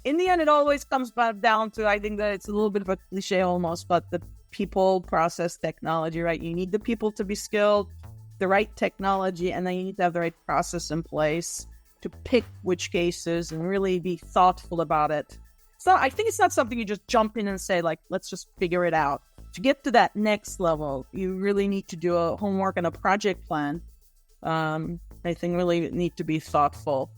in the end, it always comes back down to, I think that it's a little bit of a cliche almost, but the people, process, technology, right? You need the people to be skilled, the right technology, and then you need to have the right process in place to pick which cases and really be thoughtful about it. So I think it's not something you just jump in and say, like, let's just figure it out. To get to that next level, you really need to do a homework and a project plan. I think really need to be thoughtful.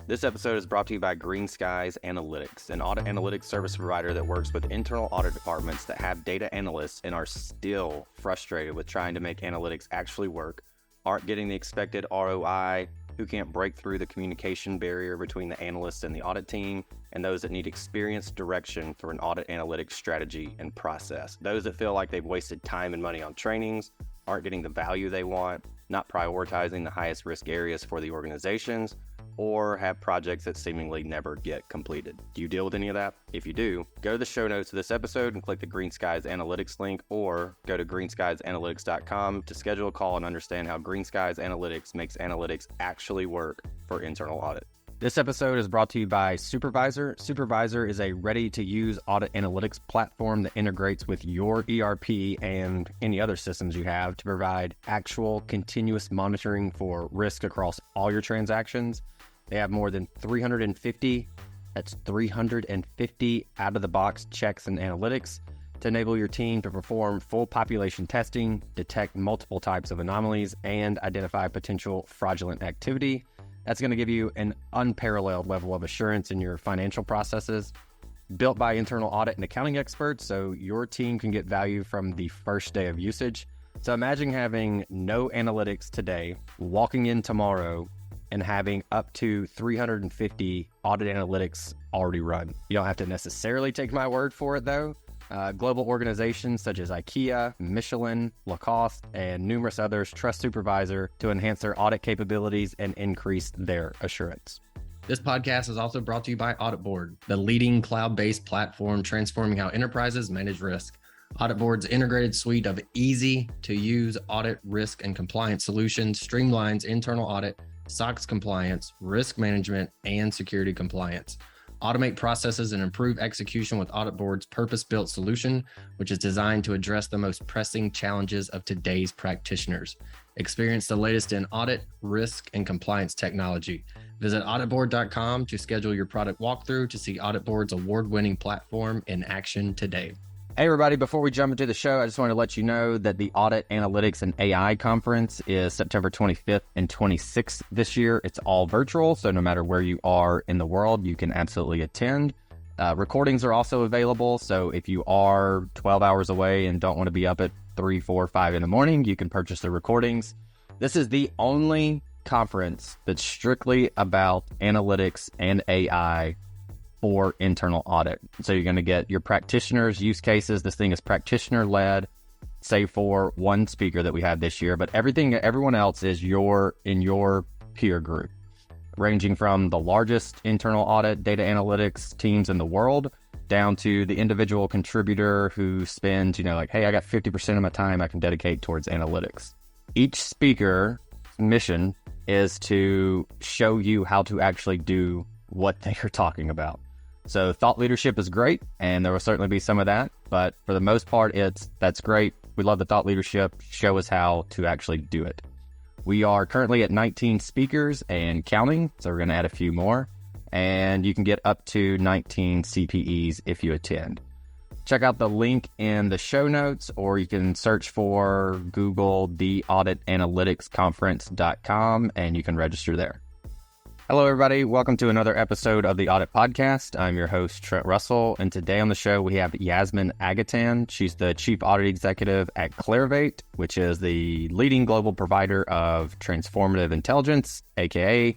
This episode is brought to you by Greenskies Analytics, an audit analytics service provider that works with internal audit departments that have data analysts and are still frustrated with trying to make analytics actually work, aren't getting the expected ROI, who can't break through the communication barrier between the analyst and the audit team, and those that need experienced direction for an audit analytics strategy and process. Those that feel like they've wasted time and money on trainings, aren't getting the value they want, not prioritizing the highest risk areas for the organizations, or have projects that seemingly never get completed. Do you deal with any of that? If you do, go to the show notes of this episode and click the Greenskies Analytics link, or go to greenskiesanalytics.com to schedule a call and understand how Greenskies Analytics makes analytics actually work for internal audit. This episode is brought to you by Supervisor. Supervisor is a ready-to-use audit analytics platform that integrates with your ERP and any other systems you have to provide actual continuous monitoring for risk across all your transactions. They have more than 350 out-of-the-box checks and analytics to enable your team to perform full population testing, detect multiple types of anomalies, and identify potential fraudulent activity. That's going to give you an unparalleled level of assurance in your financial processes. Built by internal audit and accounting experts, so your team can get value from the first day of usage. So imagine having no analytics today, walking in tomorrow, and having up to 350 audit analytics already run. You don't have to necessarily take my word for it, though. Global organizations such as IKEA, Michelin, Lacoste, and numerous others trust Supervisor to enhance their audit capabilities and increase their assurance. This podcast is also brought to you by Audit Board, the leading cloud-based platform transforming how enterprises manage risk. Audit Board's integrated suite of easy-to-use audit, risk, and compliance solutions streamlines internal audit, SOX compliance, risk management, and security compliance. Automate processes and improve execution with Audit Board's purpose-built solution, which is designed to address the most pressing challenges of today's practitioners. Experience the latest in audit, risk, and compliance technology. Visit auditboard.com to schedule your product walkthrough to see Audit Board's award-winning platform in action today. Hey everybody, before we jump into the show, I just want to let you know that the Audit Analytics and AI Conference is September 25th and 26th this year. It's all virtual, so no matter where you are in the world, you can absolutely attend. Recordings are also available, so if you are 12 hours away and don't want to be up at 3, 4, 5 in the morning, you can purchase the recordings. This is the only conference that's strictly about analytics and AI for internal audit. So you're going to get your practitioners' use cases. This thing is practitioner-led, save for one speaker that we had this year, but everyone else is in your peer group, ranging from the largest internal audit data analytics teams in the world down to the individual contributor who spends, like, hey, I got 50% of my time I can dedicate towards analytics. Each speaker's mission is to show you how to actually do what they are talking about. So thought leadership is great, and there will certainly be some of that, but for the most part, that's great. We love the thought leadership. Show us how to actually do it. We are currently at 19 speakers and counting, so we're going to add a few more, and you can get up to 19 CPEs if you attend. Check out the link in the show notes, or you can search for Google the auditanalyticsconference.com, and you can register there. Hello, everybody. Welcome to another episode of the Audit Podcast. I'm your host, Trent Russell, and today on the show, we have Yasemin Agatan. She's the Chief Audit Executive at Clarivate, which is the leading global provider of transformative intelligence, aka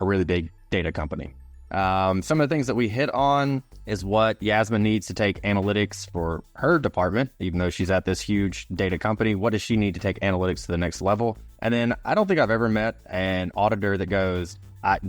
a really big data company. Some of the things that we hit on is what Yasemin needs to take analytics for her department, even though she's at this huge data company. What does she need to take analytics to the next level? And then I don't think I've ever met an auditor that goes,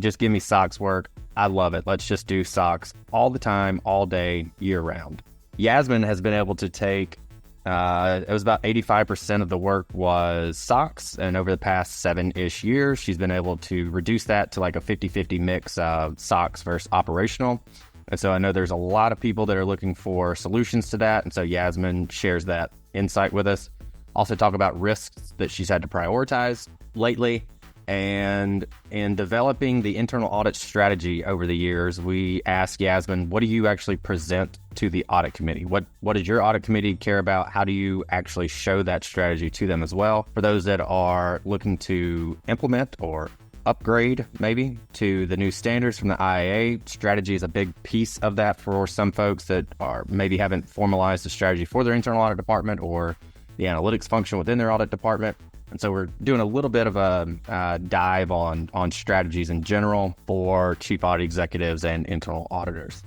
just give me SOX work. I love it. Let's just do SOX all the time, all day, year round. Yasemin has been able to take It was about 85% of the work was SOX, and over the past 7-ish years, she's been able to reduce that to like a 50-50 mix of SOX versus operational. And so I know there's a lot of people that are looking for solutions to that, and so Yasemin shares that insight with us. Also talk about risks that she's had to prioritize lately. And in developing the internal audit strategy over the years, we asked Yasemin, what do you actually present to the audit committee? What does your audit committee care about? How do you actually show that strategy to them as well? For those that are looking to implement or upgrade maybe to the new standards from the IAA, strategy is a big piece of that for some folks that are maybe haven't formalized a strategy for their internal audit department or the analytics function within their audit department. And so we're doing a little bit of a dive on strategies in general for chief audit executives and internal auditors.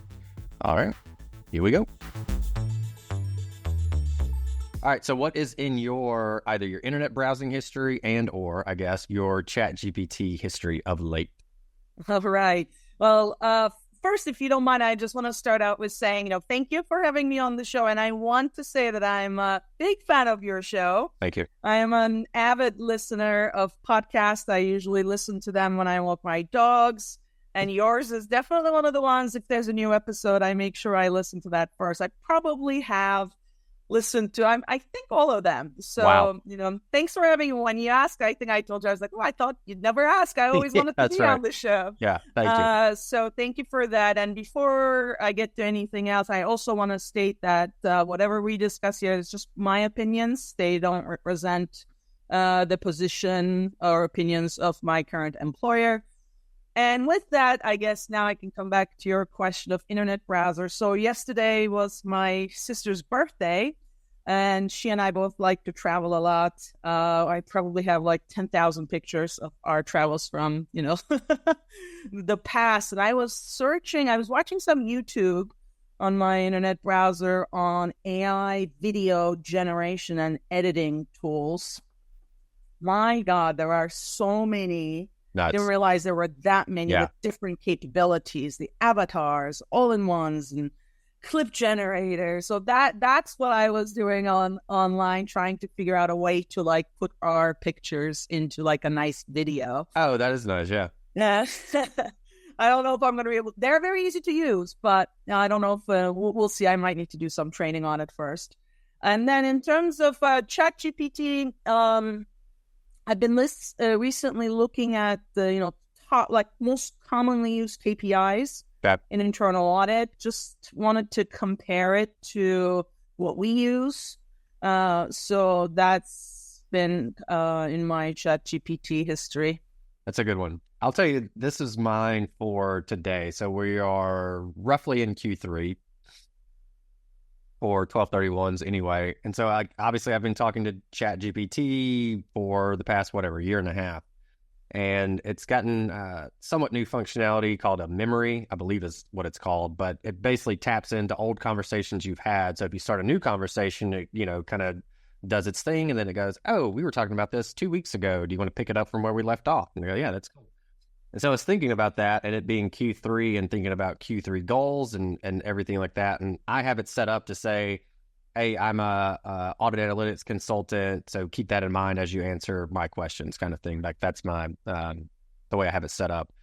All right, here we go. All right, so what is in your either your internet browsing history and or, I guess, your ChatGPT history of late? All right. Well, first, if you don't mind, I just want to start out with saying, thank you for having me on the show. And I want to say that I'm a big fan of your show. Thank you. I am an avid listener of podcasts. I usually listen to them when I walk my dogs. And yours is definitely one of the ones, if there's a new episode, I make sure I listen to that first. I probably have listened to, I think, all of them. So, wow. Thanks for having me. When you asked, I think I told you, I was like, I thought you'd never ask. I always wanted to be on the show. Yeah, thank you. So thank you for that. And before I get to anything else, I also want to state that whatever we discuss here is just my opinions. They don't represent the position or opinions of my current employer. And with that, I guess now I can come back to your question of internet browser. So yesterday was my sister's birthday, and she and I both like to travel a lot. I probably have like 10,000 pictures of our travels from, the past. And I was watching some YouTube on my internet browser on AI video generation and editing tools. My God, there are so many. I didn't realize there were that many with different capabilities, the avatars, all-in-ones, and clip generators. So that's what I was doing online, trying to figure out a way to like put our pictures into like a nice video. Oh, that is nice, yeah. Yeah. I don't know if I'm going to be able. They're very easy to use, but I don't know if we'll see. I might need to do some training on it first. And then in terms of ChatGPT, I've been recently looking at the top, like most commonly used KPIs in internal audit. Just wanted to compare it to what we use. So that's been in my ChatGPT history. That's a good one. I'll tell you, this is mine for today. So we are roughly in Q3. For 1231s anyway. And so I've been talking to ChatGPT for the past, year and a half. And it's gotten somewhat new functionality called a memory, I believe is what it's called. But it basically taps into old conversations you've had. So if you start a new conversation, it, kind of does its thing. And then it goes, oh, we were talking about this 2 weeks ago. Do you want to pick it up from where we left off? And they go, yeah, that's cool. And so I was thinking about that and it being Q3 and thinking about Q3 goals and everything like that. And I have it set up to say, hey, I'm a audit analytics consultant, so keep that in mind as you answer my questions kind of thing. Like that's my the way I have it set up.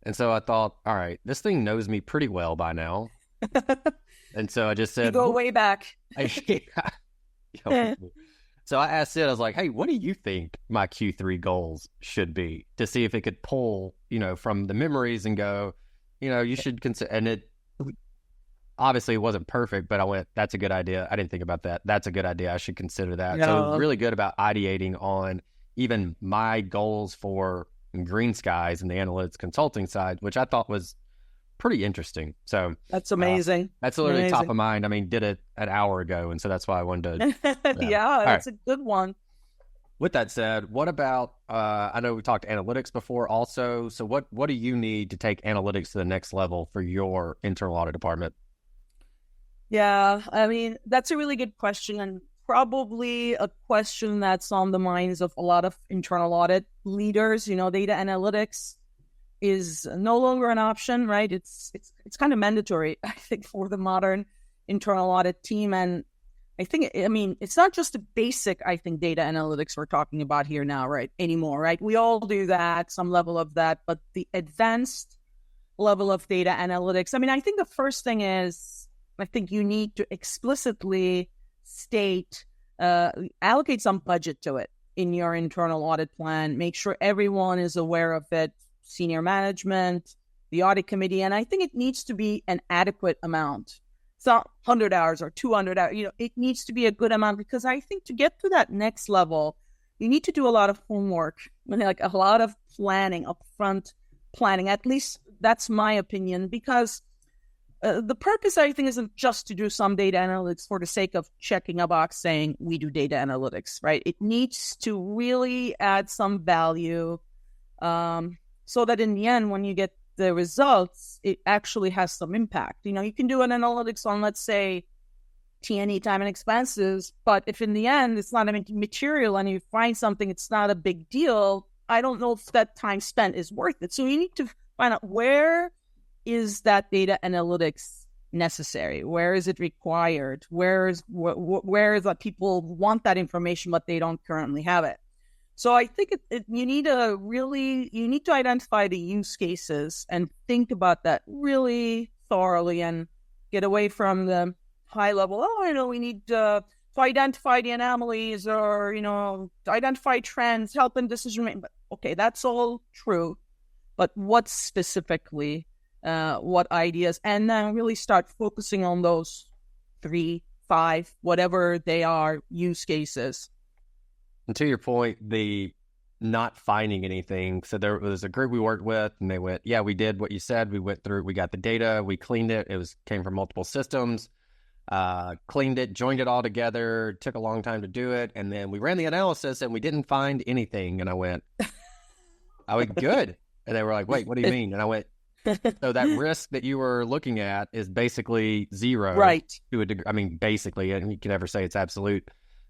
And so I thought, all right, this thing knows me pretty well by now. And so I just said... You go way back. So I asked it, I was like, hey, what do you think my Q3 goals should be? To see if it could pull, from the memories and go, you should consider, and it obviously it wasn't perfect, but I went, that's a good idea. I didn't think about that. That's a good idea. I should consider that. Yeah. So it was really good about ideating on even my goals for Greenskies and the analytics consulting side, which I thought was pretty interesting. So that's amazing. That's literally top of mind. I mean, did it an hour ago, and so that's why I wanted to. Yeah, that's a good one. With that said, what about? I know we talked analytics before, also. So what do you need to take analytics to the next level for your internal audit department? Yeah, I mean that's a really good question, and probably a question that's on the minds of a lot of internal audit leaders. Data analytics is no longer an option, right? It's kind of mandatory, I think, for the modern internal audit team. And I think, I mean, it's not just the basic, I think, data analytics we're talking about here now, right? Anymore, right? We all do that, some level of that, but the advanced level of data analytics, I mean, I think the first thing is, I think you need to explicitly state, allocate some budget to it in your internal audit plan. Make sure everyone is aware of it, senior management, the audit committee, and I think it needs to be an adequate amount. It's not 100 hours or 200 hours. It needs to be a good amount, because I think to get to that next level, you need to do a lot of homework, like a lot of planning, upfront planning. At least that's my opinion, because the purpose, I think, isn't just to do some data analytics for the sake of checking a box saying we do data analytics, right? It needs to really add some value, so that in the end, when you get the results, it actually has some impact. You can do an analytics on, let's say, T&E, time and expenses, but if in the end it's not material and you find something, it's not a big deal, I don't know if that time spent is worth it. So you need to find out, where is that data analytics necessary? Where is it required? Where is that people want that information, but they don't currently have it? So I think you need to identify the use cases and think about that really thoroughly, and get away from the high level. We need to identify the anomalies, or, to identify trends, help in decision making. But okay, that's all true. But what specifically, what ideas, and then really start focusing on those 3, 5, whatever they are, use cases. And to your point, the not finding anything. So there was a group we worked with, and they went, yeah, we did what you said. We went through, we got the data, we cleaned it. It came from multiple systems, cleaned it, joined it all together, took a long time to do it. And then we ran the analysis and we didn't find anything. And I went, good. And they were like, wait, what do you mean? And I went, so that risk that you were looking at is basically zero. Right. To a degree. I mean, basically, and you can never say it's absolute.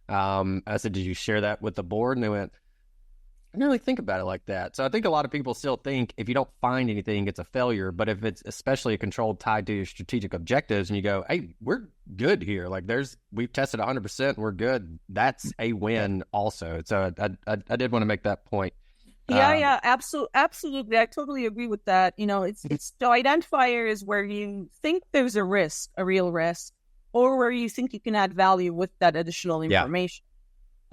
I said, did you share that with the board? And they went, I didn't really think about it like that. So I think a lot of people still think if you don't find anything, it's a failure. But if it's especially a control tied to your strategic objectives, and you go, hey, we're good here. Like we've tested 100%, we're good. That's a win also. So I did want to make that point. Yeah, absolutely. I totally agree with that. It's the identifier is where you think there's a risk, a real risk, or where you think you can add value with that additional information.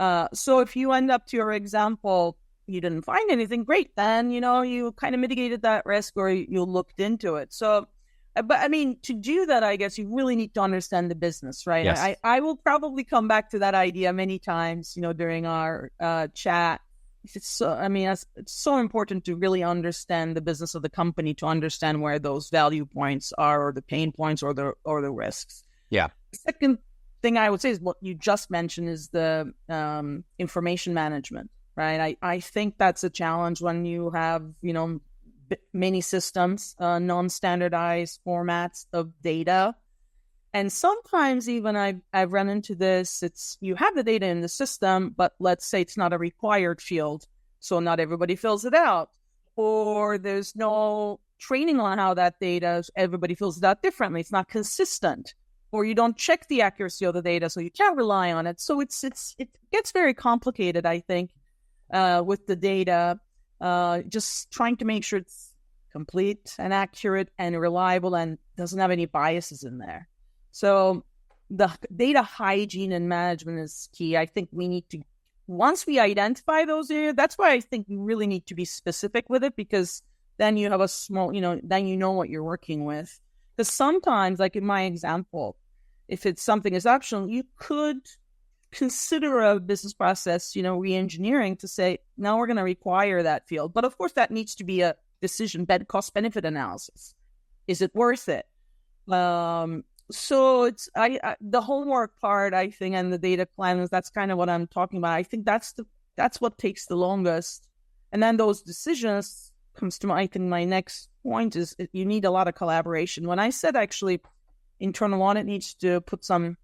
Yeah. So if you end up, to your example, you didn't find anything, great. Then, you kind of mitigated that risk, or you looked into it. So, but I mean, to do that, I guess you really need to understand the business, right? Yes. I will probably come back to that idea many times, during our chat. It's so important to really understand the business of the company, to understand where those value points are, or the pain points, or the risks. Yeah. The second thing I would say is what you just mentioned is the information management, right? I think that's a challenge when you have, many systems, non-standardized formats of data. And sometimes even I've run into this, you have the data in the system, but let's say it's not a required field, so not everybody fills it out. Or there's no training on how that data, everybody fills it out differently. It's not consistent. Or you don't check the accuracy of the data, so you can't rely on it. So it gets very complicated, I think, with the data. Just trying to make sure it's complete and accurate and reliable and doesn't have any biases in there. So the data hygiene and management is key. I think we need to, once we identify those areas, that's why I think we really need to be specific with it, because then you have a small, then you know what you're working with. Because sometimes, like in my example, if it's something is optional, you could consider a business process, re-engineering to say, now we're going to require that field. But of course, that needs to be a decision, cost-benefit analysis. Is it worth it? So it's the homework part, I think, and the data plans, that's kind of what I'm talking about. I think that's what takes the longest. And then those decisions comes to I think my next point is you need a lot of collaboration. When I said actually internal audit needs to put some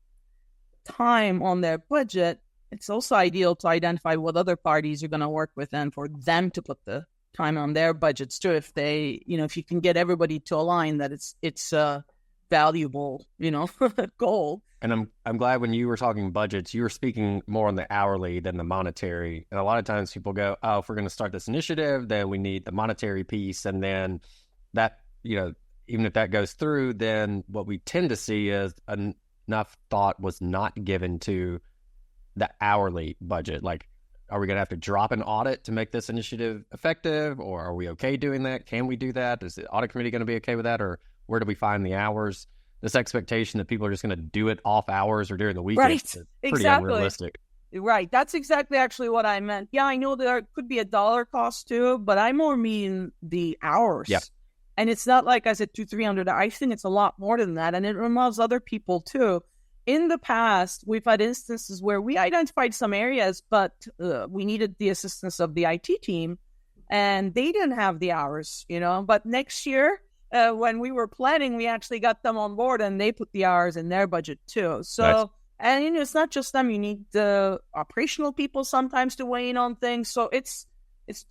time on their budget, it's also ideal to identify what other parties you're going to work with and for them to put the time on their budgets too. If they, if you can get everybody to align that it's valuable, goal. And I'm glad when you were talking budgets, you were speaking more on the hourly than the monetary. And a lot of times people go, oh, if we're going to start this initiative, then we need the monetary piece. And then that, even if that goes through, then what we tend to see is enough thought was not given to the hourly budget. Like, are we going to have to drop an audit to make this initiative effective? Or are we okay doing that? Can we do that? Is the audit committee going to be okay with that? Or where do we find the hours? This expectation that people are just going to do it off hours or during the weekend is pretty unrealistic. Right. That's exactly actually what I meant. Yeah, I know there could be a dollar cost too, but I more mean the hours. Yeah. And it's not like I said $200-300. I think it's a lot more than that. And it involves other people too. In the past, we've had instances where we identified some areas, but we needed the assistance of the IT team, and they didn't have the hours, But next year, when we were planning, we actually got them on board, and they put the hours in their budget too. So, nice. And it's not just them. You need the operational people sometimes to weigh in on things. So it's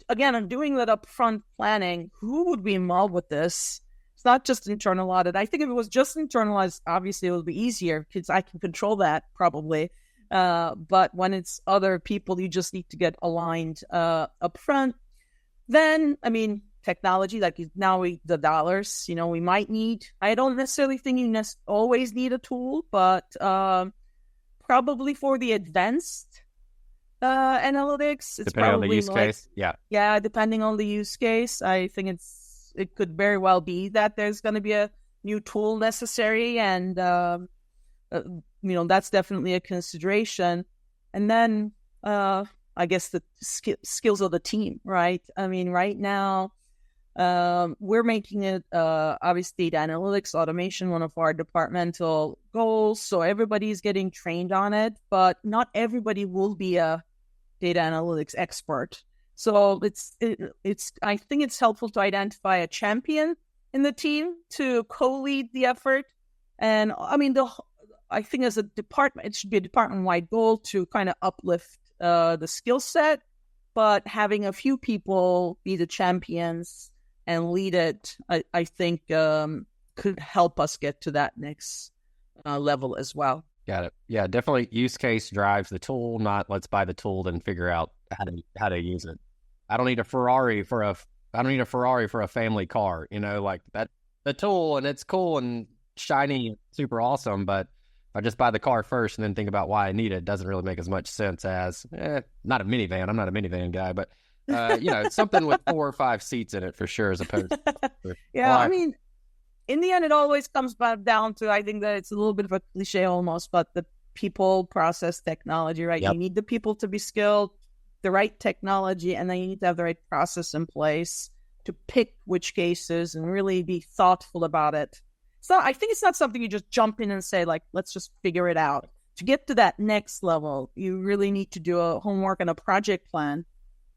again, I'm doing that upfront planning. Who would be involved with this? It's not just internal audit. I think if it was just internalized, obviously it would be easier because I can control that probably. But when it's other people, you just need to get aligned upfront. Then, technology, like now the dollars, we might need, I don't necessarily think you always need a tool, but probably for the advanced analytics, it's depending on the use case. Yeah, depending on the use case, I think it could very well be that there's going to be a new tool necessary, and that's definitely a consideration. And then I guess the skills of the team, right? Right now we're making it obviously data analytics automation one of our departmental goals, so everybody's getting trained on it, but not everybody will be a data analytics expert. So I think it's helpful to identify a champion in the team to co-lead the effort. And I think as a department, it should be a department-wide goal to kind of uplift the skill set, but having a few people be the champions and lead it, I think could help us get to that next level as well. Got it. Yeah, definitely use case drives the tool, not let's buy the tool and figure out how to use it. I don't need a Ferrari for a family car, like that, the tool, and it's cool and shiny, super awesome, but if I just buy the car first and then think about why I need it, doesn't really make as much sense as not a minivan. I'm not a minivan guy, but something with 4 or 5 seats in it for sure, as opposed to yeah, in the end, it always comes back down to, I think that it's a little bit of a cliche almost, but the people, process, technology, right? Yep. You need the people to be skilled, the right technology, and then you need to have the right process in place to pick which cases and really be thoughtful about it. So I think it's not something you just jump in and say, like, let's just figure it out. To get to that next level, you really need to do a homework and a project plan.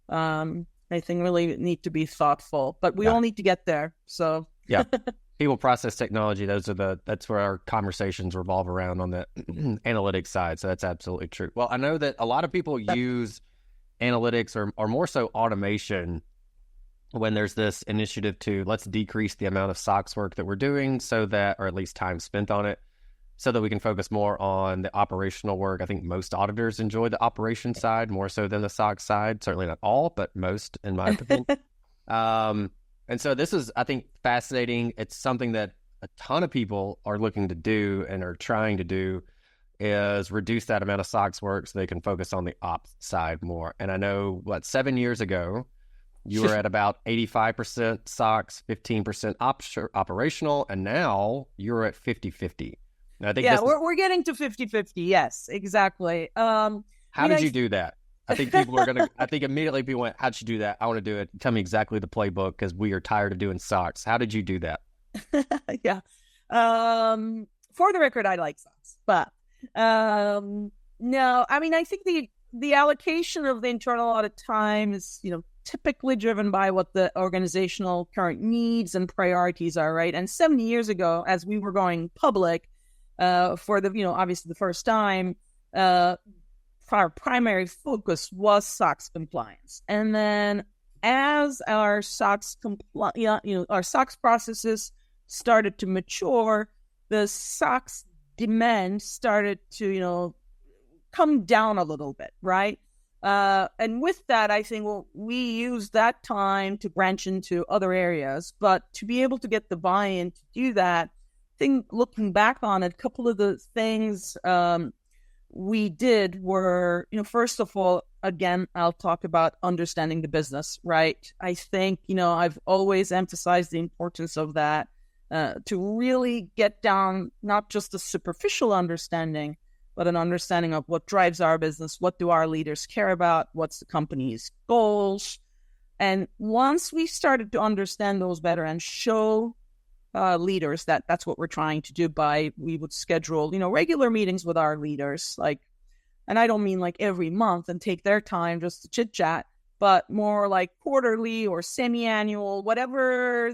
I think really need to be thoughtful, but we all need to get there. So yeah. People, process, technology, that's where our conversations revolve around on the analytics side. So that's absolutely true. Well, I know that a lot of people use analytics or more so automation when there's this initiative to let's decrease the amount of SOX work that we're doing or at least time spent on it, so that we can focus more on the operational work. I think most auditors enjoy the operation side more so than the SOX side. Certainly not all, but most, in my opinion. And so this is, I think, fascinating. It's something that a ton of people are looking to do and are trying to do, is reduce that amount of SOX work so they can focus on the ops side more. And I know, 7 years ago, you were at about 85% SOX, 15% operational, and now you're at 50-50. And I think we're getting to 50-50. Yes, exactly. How did you do that? I think people are going to, I think immediately people went, how'd you do that? I want to do it. Tell me exactly the playbook, because we are tired of doing SOX. How did you do that? Yeah. For the record, I like SOX, but no, I think the allocation of the internal audit time is, typically driven by what the organizational current needs and priorities are, right? And 7 years ago, as we were going public, for the, obviously the first time, our primary focus was SOX compliance. And then as our SOX our SOX processes started to mature, the SOX demand started to, come down a little bit, right? And with that, I think, we use that time to branch into other areas. But to be able to get the buy-in to do that, I think looking back on it, a couple of the things we did were, first of all, again, I'll talk about understanding the business, right? I think, I've always emphasized the importance of that to really get down not just a superficial understanding, but an understanding of what drives our business, what do our leaders care about, what's the company's goals. And once we started to understand those better and show leaders that's what we're trying to do, we would schedule, regular meetings with our leaders, and I don't mean like every month and take their time just to chit chat, but more like quarterly or semi-annual, whatever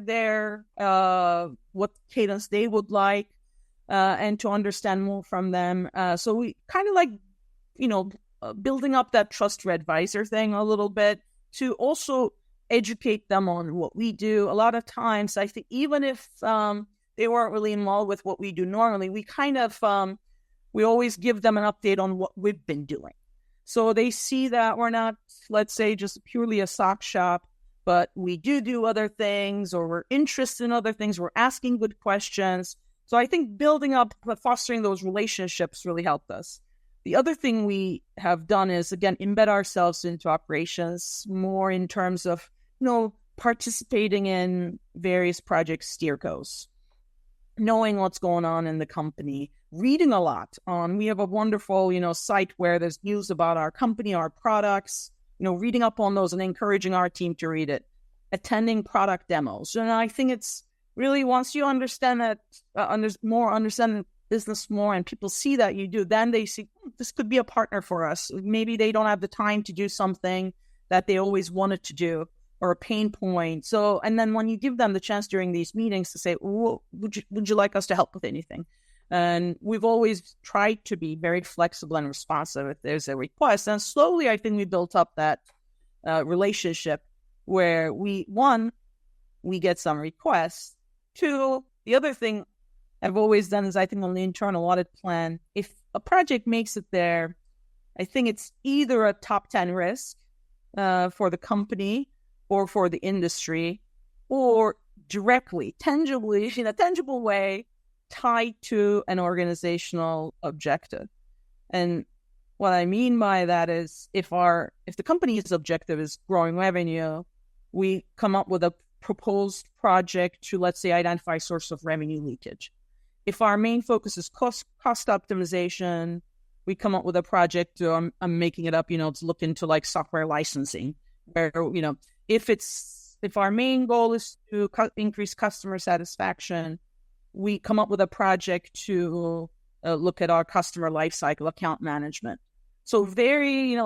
what cadence they would like. And to understand more from them. So we kind of like, building up that trust your advisor thing a little bit to also educate them on what we do. A lot of times, I think even if they weren't really involved with what we do normally, we kind of, we always give them an update on what we've been doing. So they see that we're not, let's say, just purely a SOX shop, but we do other things, or we're interested in other things. We're asking good questions. So I think building up, fostering those relationships really helped us. The other thing we have done is, again, embed ourselves into operations more in terms of, participating in various project steercos, knowing what's going on in the company, reading a lot on. We have a wonderful, site where there's news about our company, our products, reading up on those and encouraging our team to read it, attending product demos. And I think it's really, once you understand that, understand the business more, and people see that you do, then they see this could be a partner for us. Maybe they don't have the time to do something that they always wanted to do, or a pain point. So, and then when you give them the chance during these meetings to say, would you like us to help with anything? And we've always tried to be very flexible and responsive if there's a request. And slowly, I think we built up that relationship where we get some requests. Two, the other thing I've always done is, I think on the internal audit plan, if a project makes it there, I think it's either a top 10 risk for the company or for the industry, or directly, tangibly, in a tangible way, tied to an organizational objective. And what I mean by that is, if the company's objective is growing revenue, we come up with a proposed project to, let's say, identify source of revenue leakage. If our main focus is cost optimization, we come up with a project to, I'm making it up, to look into like software licensing, where, if our main goal is to increase customer satisfaction, we come up with a project to look at our customer lifecycle account management. So very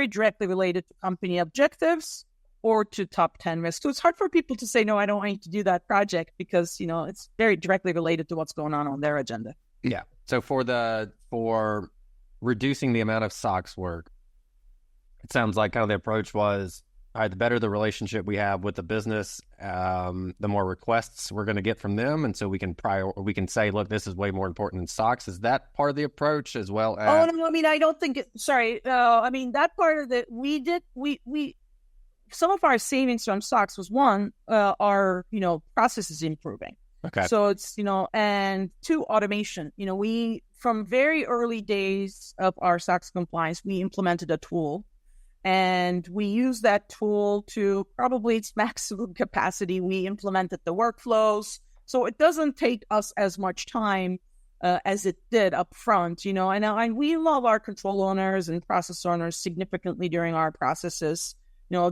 directly related to company objectives or to top 10 risks. So it's hard for people to say, no, I don't want you to do that project, because, it's very directly related to what's going on their agenda. Yeah. So for reducing the amount of SOX work, it sounds like kind of the approach was, all right, the better the relationship we have with the business, the more requests we're going to get from them. And so we can say, look, this is way more important than SOX. Is that part of the approach as well as? Oh, no, I don't think that part of it, we some of our savings from SOX was one, our, processes improving. Okay. So it's, and two, automation. We, from very early days of our SOX compliance, we implemented a tool, and we use that tool to probably its maximum capacity. We implemented the workflows, so it doesn't take us as much time as it did up front, and we love our control owners and process owners significantly during our processes.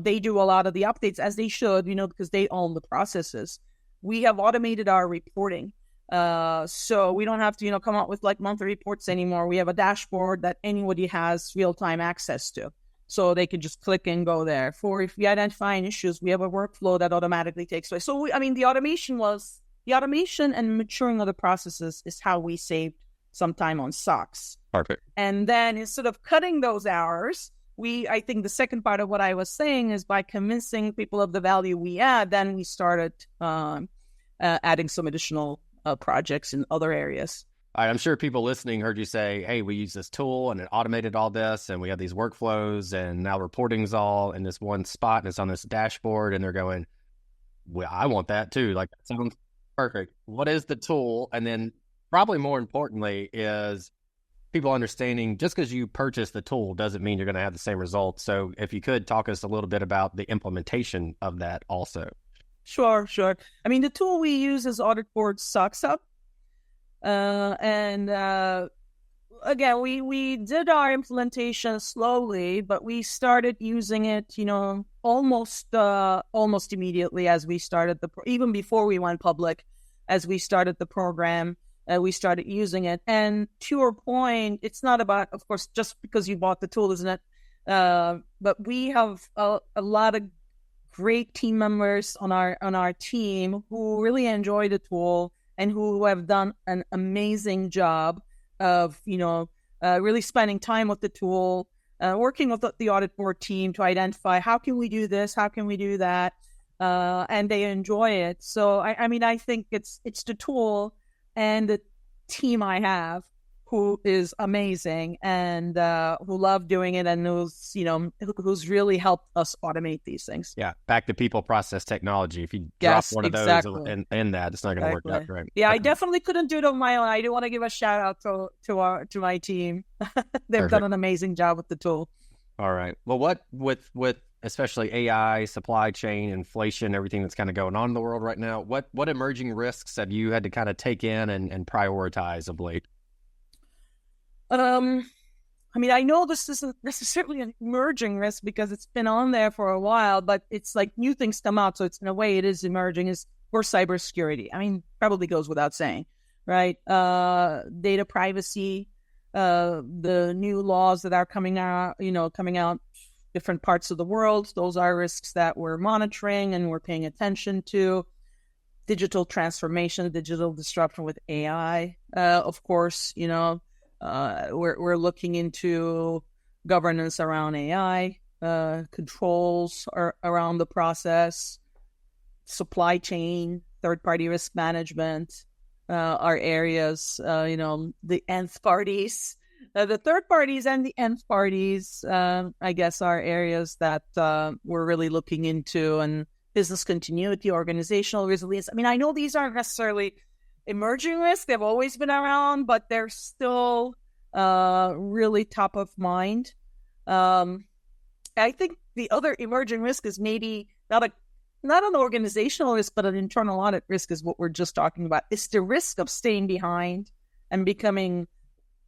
They do a lot of the updates, as they should, because they own the processes. We have automated our reporting. So we don't have to, come out with like monthly reports anymore. We have a dashboard that anybody has real-time access to. So they can just click and go there. If we identify issues, we have a workflow that automatically takes place. So the automation and maturing of the processes is how we saved some time on SOX. Perfect. And then instead of cutting those hours, I think the second part of what I was saying is, by convincing people of the value we add, then we started adding some additional projects in other areas. All right, I'm sure people listening heard you say, hey, we use this tool and it automated all this and we have these workflows and now reporting's all in this one spot and it's on this dashboard, and they're going, well, I want that too. Like, that sounds perfect. What is the tool? And then probably more importantly is people understanding just because you purchase the tool doesn't mean you're going to have the same results. So if you could talk us a little bit about the implementation of that also. Sure. I mean, the tool we use is Audit Board SOX Up. Again, we did our implementation slowly, but we started using it, almost immediately as we started even before we went public, as we started the program, we started using it. And to your point, it's not about, of course, just because you bought the tool, isn't it? But we have a lot of great team members on our team who really enjoy the tool and who have done an amazing job of, really spending time with the tool, working with the audit board team to identify how can we do this, how can we do that, and they enjoy it. So, I think it's the tool and the team I have who is amazing and who love doing it and who's really helped us automate these things. Yeah, back to people, process, technology. If you drop one of those in that, it's not going to work out right. Yeah, I definitely couldn't do it on my own. I do want to give a shout out to my team. They've done an amazing job with the tool. All right. Well, what with especially AI, supply chain, inflation, everything that's kind of going on in the world right now, what emerging risks have you had to kind of take in and prioritize of late? I know this isn't necessarily an emerging risk because it's been on there for a while, but it's like new things come out. So it's in a way it is emerging is for cybersecurity. Probably goes without saying, right? Data privacy, the new laws that are coming out different parts of the world. Those are risks that we're monitoring and we're paying attention to. Digital transformation, digital disruption with AI, of course, we're looking into governance around AI, controls around the process, supply chain, third-party risk management, are areas, the nth parties. The third parties and the nth parties, I guess, are areas that we're really looking into, and business continuity, organizational resilience. I know these aren't necessarily emerging risks. They've always been around, but they're still really top of mind. I think the other emerging risk is maybe not an organizational risk, but an internal audit risk is what we're just talking about. It's the risk of staying behind and becoming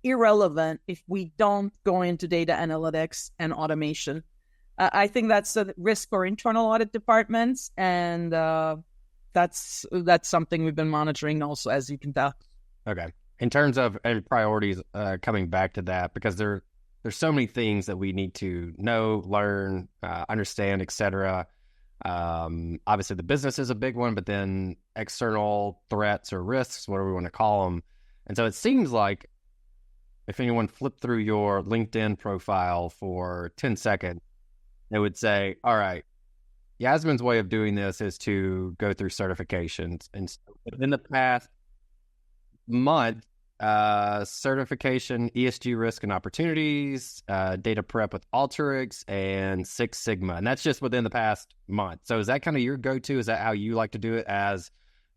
irrelevant if we don't go into data analytics and automation. I think that's a risk for internal audit departments, and that's something we've been monitoring also, as you can tell. Okay. In terms of priorities, coming back to that, because there's so many things that we need to know, learn, understand, etc. Obviously, the business is a big one, but then external threats or risks, whatever we want to call them. And so it seems like if anyone flipped through your LinkedIn profile for 10 seconds, they would say, all right, Yasemin's way of doing this is to go through certifications. And so in the past month, certification, ESG risk and opportunities, data prep with Alteryx, and Six Sigma. And that's just within the past month. So is that kind of your go-to? Is that how you like to do it as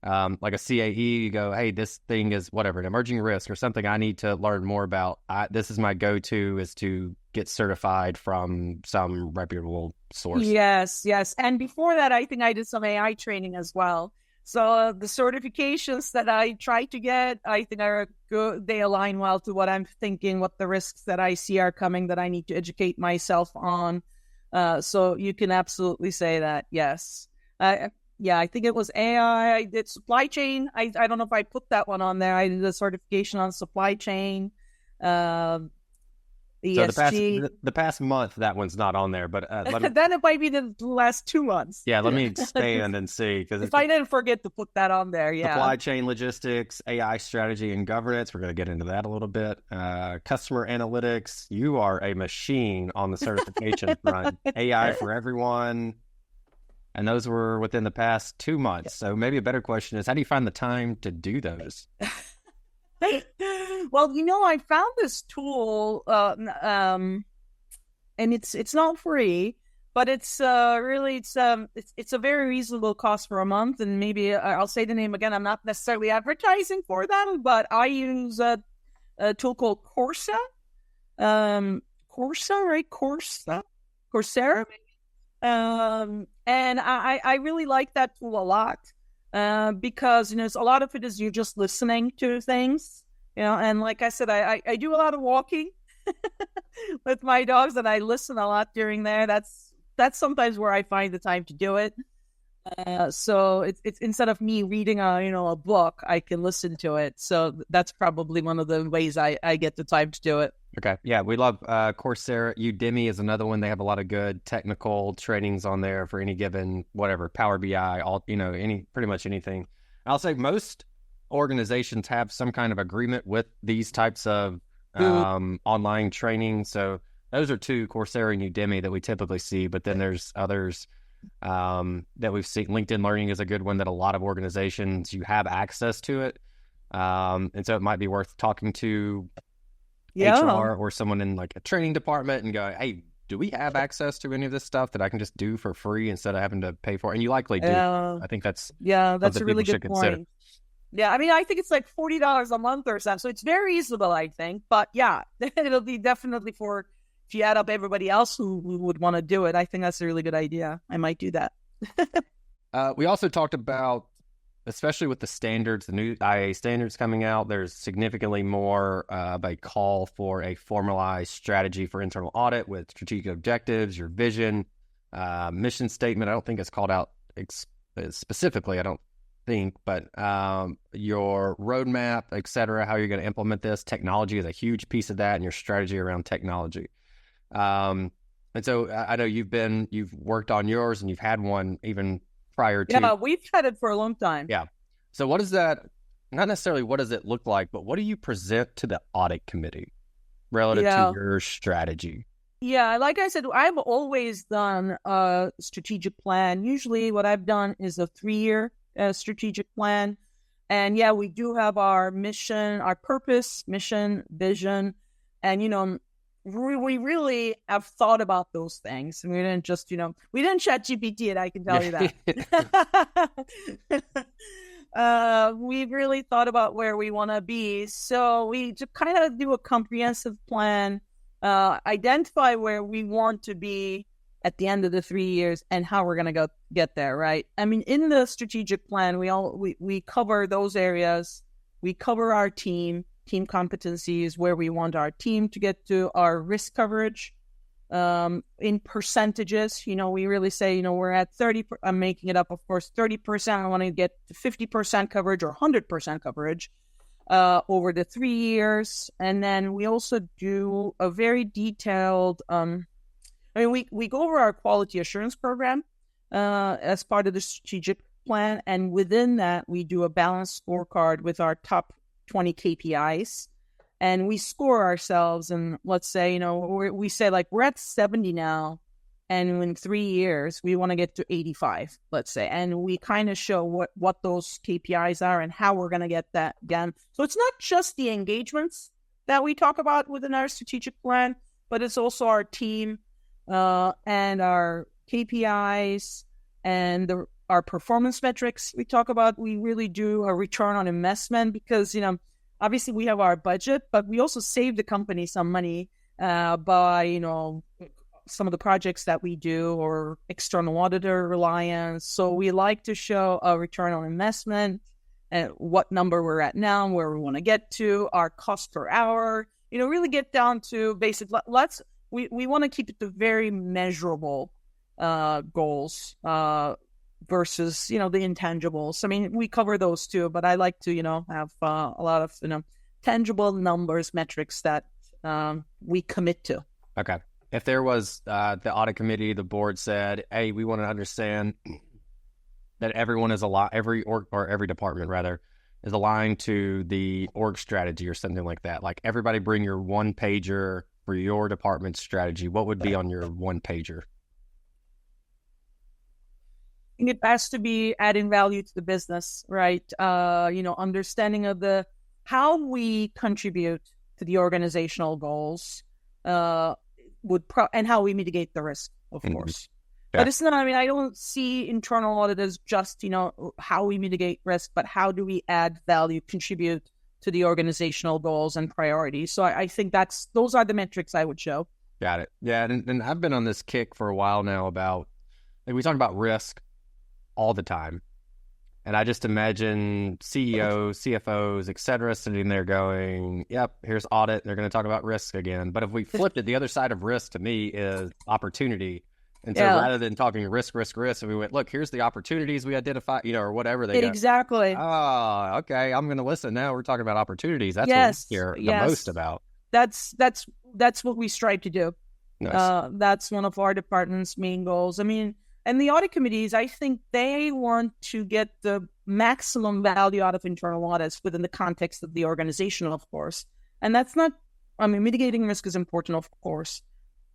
like a CAE? You go, hey, this thing is whatever, an emerging risk or something I need to learn more about. This is my go-to, is to get certified from some reputable source. Yes. And before that, I think I did some AI training as well. So the certifications that I try to get, I think are good. They align well to what I'm thinking, what the risks that I see are coming that I need to educate myself on. So you can absolutely say that, yes. I think it was AI. I did supply chain. I don't know if I put that one on there. I did a certification on supply chain. ESG. So the past month, that one's not on there, but then it might be the last 2 months. Yeah, let me expand and see. Because if I didn't forget to put that on there, yeah. Supply chain logistics, AI strategy and governance. We're going to get into that a little bit. Customer analytics. You are a machine on the certification front. AI for everyone. And those were within the past 2 months. So maybe a better question is, how do you find the time to do those? Well, I found this tool, and it's not free, but it's really it's a very reasonable cost for a month. And maybe I'll say the name again. I'm not necessarily advertising for them, but I use a tool called Coursera. Coursera. And I really like that tool a lot. Because a lot of it is you just listening to things, and like I said, I do a lot of walking with my dogs, and I listen a lot during there. That's sometimes where I find the time to do it. So it's instead of me reading a book, I can listen to it. So that's probably one of the ways I get the time to do it. Okay. Yeah, we love Coursera. Udemy is another one. They have a lot of good technical trainings on there for any given, whatever, Power BI, pretty much anything. I'll say most organizations have some kind of agreement with these types of online training. So those are two, Coursera and Udemy, that we typically see. But then there's others that we've seen. LinkedIn Learning is a good one that a lot of organizations, you have access to it. And so it might be worth talking to HR or someone in like a training department and go, hey, do we have access to any of this stuff that I can just do for free instead of having to pay for it? And you likely do. I think that's a really good point. Yeah, I mean, I think it's like $40 a month or something. So it's very reasonable, I think. But yeah, it'll be definitely for, if you add up everybody else who would want to do it, I think that's a really good idea. I might do that. We also talked about, especially with the standards, the new IA standards coming out, there's significantly more of a call for a formalized strategy for internal audit with strategic objectives, your vision, mission statement. I don't think it's called out specifically, I don't think, but your roadmap, et cetera, how you're going to implement this. Technology is a huge piece of that, and your strategy around technology. And so I know you've worked on yours, and you've had one even prior to. Yeah, we've had it for a long time. Yeah. So what is that? Not necessarily what does it look like, but what do you present to the audit committee relative to your strategy? Yeah, like I said, I've always done a strategic plan. Usually what I've done is a 3-year strategic plan. And yeah, we do have our mission, our purpose, mission, vision. And, we really have thought about those things. And we didn't just, we didn't chat GPT it, I can tell you that. We've really thought about where we want to be. So we just kind of do a comprehensive plan, identify where we want to be at the end of the 3 years and how we're going to get there, right? I mean, in the strategic plan, we cover those areas. We cover our team competencies, where we want our team to get to, our risk coverage in percentages. We really say, we're at 30, I'm making it up, of course, 30%. I want to get to 50% coverage or 100% coverage over the 3 years. And then we also do a very detailed, we go over our quality assurance program as part of the strategic plan. And within that, we do a balanced scorecard with our top 20 KPIs, and we score ourselves. And let's say, we say like we're at 70 now, and in 3 years we want to get to 85, let's say, and we kind of show what those KPIs are and how we're going to get that again. So it's not just the engagements that we talk about within our strategic plan, but it's also our team and our KPIs and our performance metrics we talk about. We really do a return on investment because, obviously we have our budget, but we also save the company some money by, some of the projects that we do or external auditor reliance. So we like to show a return on investment and what number we're at now, where we want to get to, our cost per hour, really get down to basic. We want to keep it to very measurable goals versus, the intangibles. I mean, we cover those too, but I like to, have a lot of, tangible numbers, metrics that we commit to. Okay. If there was the audit committee, the board said, hey, we want to understand that everyone is every department rather is aligned to the org strategy or something like that. Like everybody bring your one pager for your department strategy. What would be on your one pager? think it has to be adding value to the business, right? Understanding of how we contribute to the organizational goals, and how we mitigate the risk, of course. Yeah. But it's not, I don't see internal audit as just, how we mitigate risk, but how do we add value, contribute to the organizational goals and priorities. So I think those are the metrics I would show. Got it. Yeah. And I've been on this kick for a while now about, we talk about risk all the time. And I just imagine CEOs, CFOs, et cetera, sitting there going, yep, here's audit. They're going to talk about risk again. But if we flipped it, the other side of risk to me is opportunity. And so rather than talking risk, and we went, look, here's the opportunities we identify, or whatever they exactly. Oh, okay. I'm going to listen. Now we're talking about opportunities. That's what we care the most about. That's what we strive to do. Nice. That's one of our department's main goals. And the audit committees, I think they want to get the maximum value out of internal audits within the context of the organization, of course. And that's not, mitigating risk is important, of course,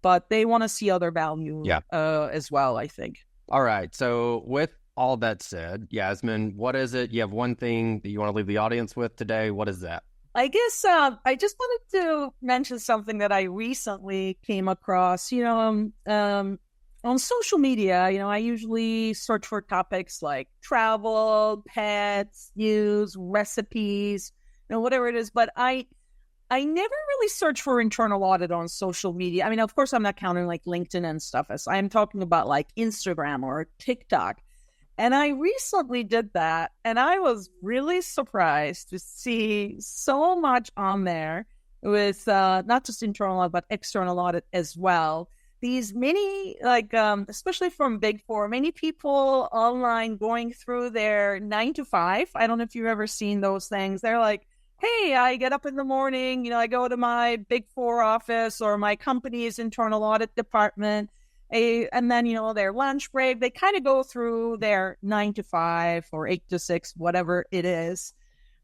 but they want to see other value as well, I think. All right. So with all that said, Yasemin, what is it? You have one thing that you want to leave the audience with today. What is that? I guess I just wanted to mention something that I recently came across. On social media, I usually search for topics like travel, pets, news, recipes, whatever it is. But I never really search for internal audit on social media. Of course, I'm not counting like LinkedIn and stuff. As I'm talking about like Instagram or TikTok. And I recently did that, and I was really surprised to see so much on there with not just internal audit, but external audit as well. These many, especially from Big Four, many people online going through their 9 to 5. I don't know if you've ever seen those things. They're like, hey, I get up in the morning, I go to my Big Four office or my company's internal audit department. And then, their lunch break, they kind of go through their 9 to 5 or 8 to 6, whatever it is,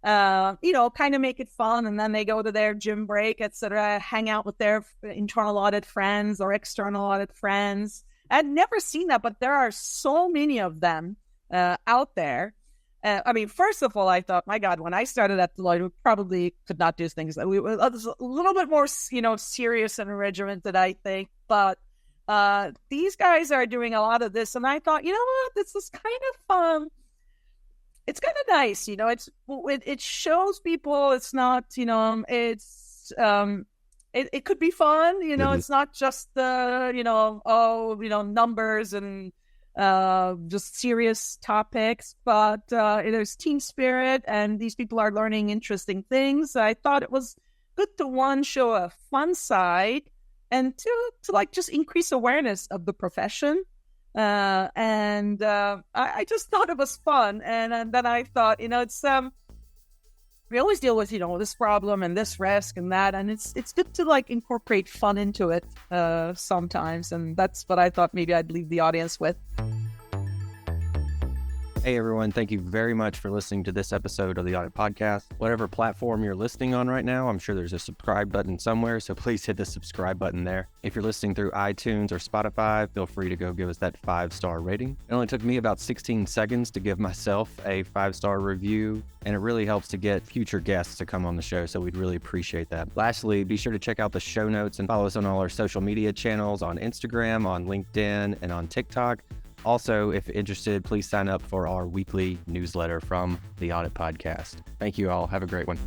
kind of make it fun. And then they go to their gym break, etc., hang out with their internal audit friends or external audit friends. I'd never seen that, but there are so many of them out there. First of all, I thought, my God, when I started at Deloitte, we probably could not do things. We were a little bit more, serious and regimented, I think. But these guys are doing a lot of this, and I thought, what, this is kind of it's kind of nice, it shows people it's not, it could be fun, it's not just the numbers and just serious topics, but there's team spirit, and these people are learning interesting things. I thought it was good to show a fun side, and to just increase awareness of the profession. I just thought it was fun. And then I thought, it's, we always deal with, this problem and this risk and that. And it's good to incorporate fun into it sometimes. And that's what I thought maybe I'd leave the audience with. Hey everyone, thank you very much for listening to this episode of the Audit Podcast. Whatever platform you're listening on right now, I'm sure there's a subscribe button somewhere, so please hit the subscribe button there. If you're listening through iTunes or Spotify, feel free to go give us that 5-star rating. It only took me about 16 seconds to give myself a 5-star review, and it really helps to get future guests to come on the show, so we'd really appreciate that. Lastly, be sure to check out the show notes and follow us on all our social media channels on Instagram, on LinkedIn, and on TikTok. Also, if interested, please sign up for our weekly newsletter from the Audit Podcast. Thank you all. Have a great one.